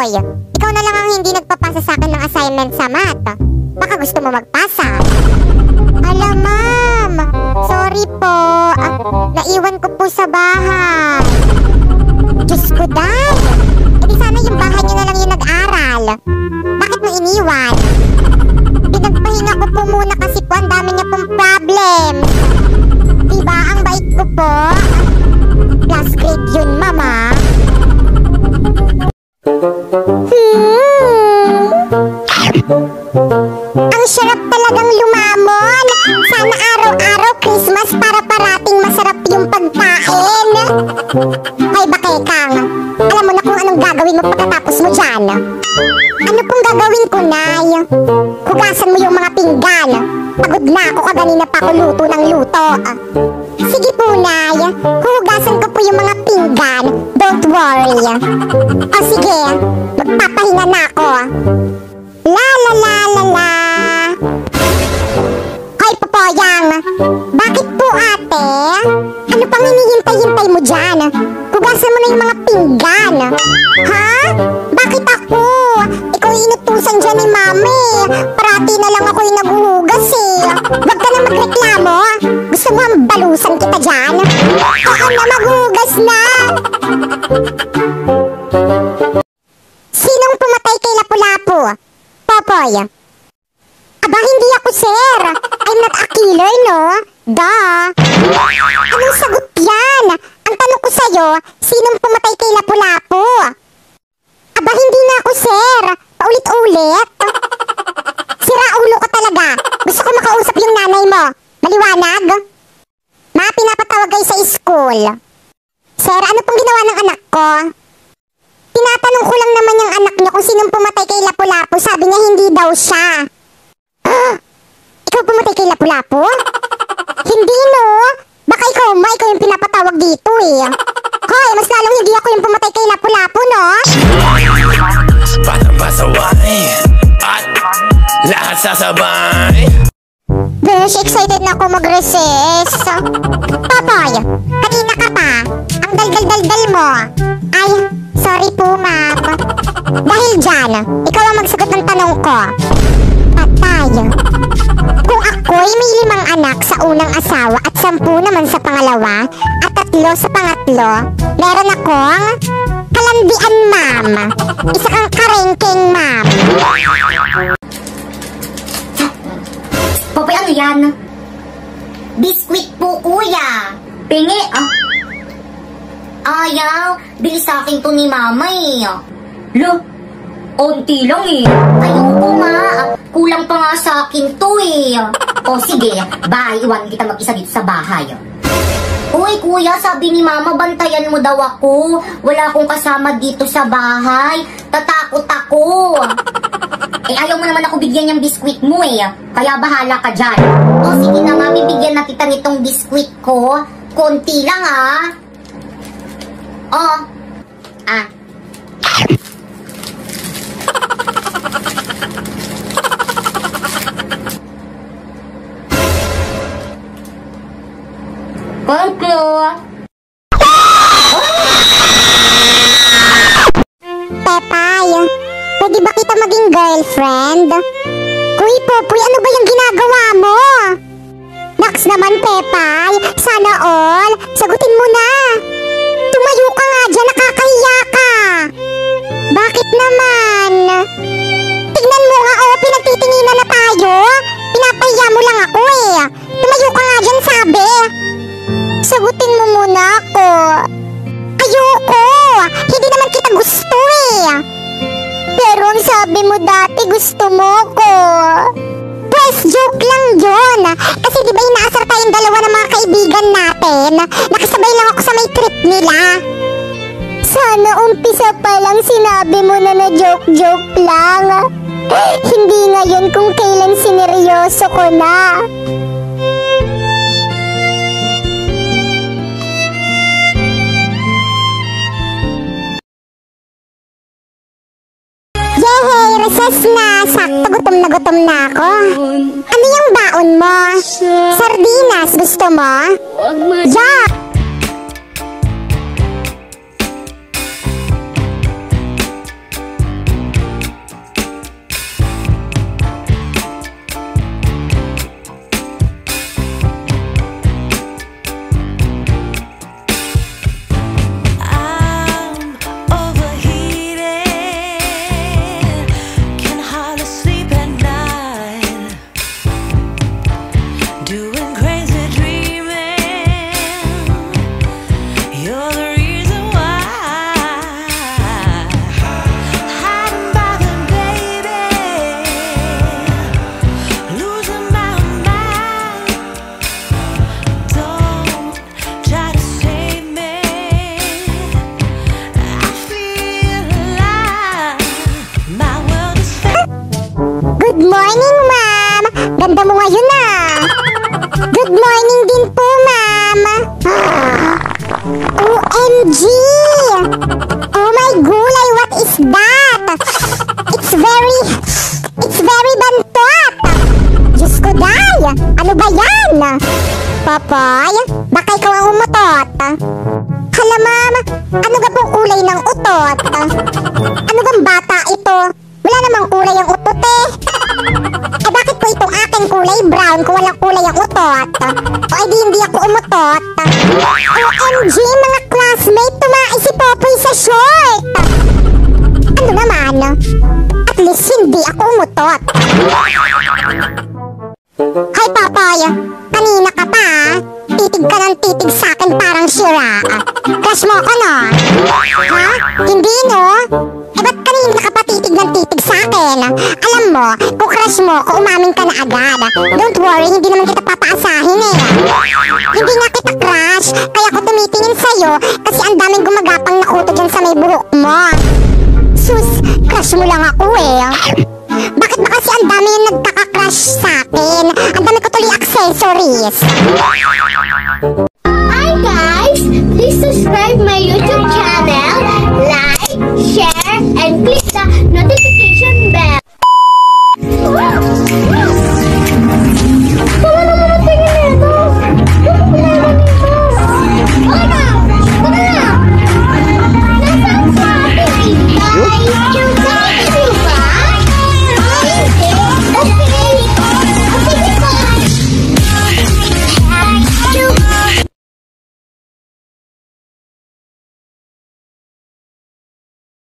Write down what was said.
Popoy, ikaw na lang ang hindi nagpapasa sa akin ng assignment sa math. Baka gusto mo magpasa. Ala, ma'am. Sorry po. Naiwan ko po sa bahay. Diyos ko, Day. E di sana yung bahay niyo na lang yung nag-aral. Bakit mo iniwan? Pinagpahinga ko po muna kasi po ang dami niya pong problem. Diba ang bait ko po? Plus grade yun, mama. Ang sarap talagang lumamon. Sana araw-araw Christmas para parating masarap yung pagkain. Hoy, Bakekang, alam mo na kung anong gagawin mo pagkatapos mo dyan. Ano pong gagawin ko, Nay? Hugasan mo yung mga pinggan. Pagod na ako, kaganina pa ako luto ng luto. Sige po, Nay. Huhugasan ko po yung mga pinggan. Don't worry. O sige, magpapahinga na ako. La la la la la. Hoy, Popoyang. Bakit po, ate? Ano pang hinihintay-hintay mo dyan? Hugasan mo na yung mga pinggan. Ha? Bakit ako? Ikaw inutusan dyan ni Mami. Parati na lang ako yung naghuhugas eh. Huwag ka na magreklamo. Gusto mo ang balusan kita dyan? Ako na maghuhugas na. Sinong pumatay kay Lapu-Lapu? Popoy. Aba, hindi ako, sir. I'm not a killer, no? Duh. Anong sagot yan? Ang tanong ko sa'yo, sinong pumatay kay Lapu-Lapu? Aba, hindi na ako, sir. Paulit-ulit. Sira ulo ka talaga. Gusto ko makausap yung nanay mo. Maliwanag? Ma, pinapatawag kayo sa school. Sir, ano pong ginawa ng anak ko? Tinatanong ko lang naman yung anak niyo kung sinong pumatay kay Lapu-Lapu. Sabi niya hindi daw siya. Ikaw pumatay kay Lapu-Lapu? Hindi, no? Baka ikaw yung pinapatawag dito eh. Hoy, mas lalong hindi ako yung pumatay kay Lapu-Lapu, no? Parang pasaway at lahat sasabay. Besh, excited na ako mag-recess. Popoy, kanina ka pa. Ang dal-dal-dal-dal mo. Ay, sorry po, ma'am. Dahil dyan, ikaw ang magsagot ng tanong ko. Patay. Kung ako'y may 5 anak sa unang asawa at 10 naman sa pangalawa at 3 sa pangatlo, meron akong kalandian, ma'am. Isa kang karengkeng, ma'am. Popoy, ano yan? Biskwit po, kuya. Pingi, Ayaw, bili sa akin to ni mama eh. Lo, onti lang eh. Ayoko nga, kulang pa nga sa akin to eh. O sige, bye, iwan kita mag-isa dito sa bahay. Uy, kuya, sabi ni mama, bantayan mo daw ako. Wala akong kasama dito sa bahay. Tatakot ako. Eh, ayaw mo naman ako bigyan yung biskwit mo eh. Kaya bahala ka dyan. O sige na nga, bibigyan na kita nitong biskwit ko. Konti lang ah. Oh. Ah. Conclo. Pepay, pwede ba kita maging girlfriend? Kuy, Popoy, ano ba yung ginagawa mo? Naks naman, Pepay. Sana all. Sagutin mo na. Tumayo ka nga dyan, nakakahiya ka. Bakit naman? Tignan mo nga, oh, pinagtitinginan na tayo. Pinapahiya mo lang ako eh. Tumayo ka nga dyan, sabi. Sagutin mo muna ako. Ayoko. Hindi naman kita gusto eh. Pero ang sabi mo dati, gusto mo ko. Pues, joke lang yun. Kasi di ba inaasar tayong dalawa ng mga kaibigan natin? Nakasabay lang ako sa may trip nila. Sana umpisa pa lang sinabi mo na joke-joke lang. Hindi ngayon kung kailan sineryoso ko na. Yehey! Recess na! Sakto, gutom na ako. Ano yung baon mo? Sardinas, gusto mo? Yeah! OMG! Oh my gulay, what is that? It's very bantot! Diyos ko, day! Ano ba yan? Popoy, baka ikaw ang umutot. Hala, ma'am, ano ga pong kulay ng utot? Ano gang bata ito? Wala namang kulay ang utot eh. Bakit po itong aking kulay brown kung walang kulay ang utot? O edi hindi ako umutot. OMG, mga classmate, tumae si Popoy sa short. Ano naman? At least hindi ako umutot. Hoy, Popoy, kanina ka pa, titig ka ng titig sa akin parang sira. Crush mo ako, no? Ha? Hindi, no? Ba't kanina ka pa titig ng titig sa akin? Alam mo, kung crush mo ako, umamin ka na agad. Don't worry, hindi naman kita papaasahin eh. Hindi nga kita crush, kaya ako tumitingin sa'yo kasi ang daming gumagapang na kuto dyan sa may buhok mo. Sus, crush mo lang ako eh. Bakit ba kasi ang dami yung nagkaka-crush sa akin? Ang dami ko tuloy accessories.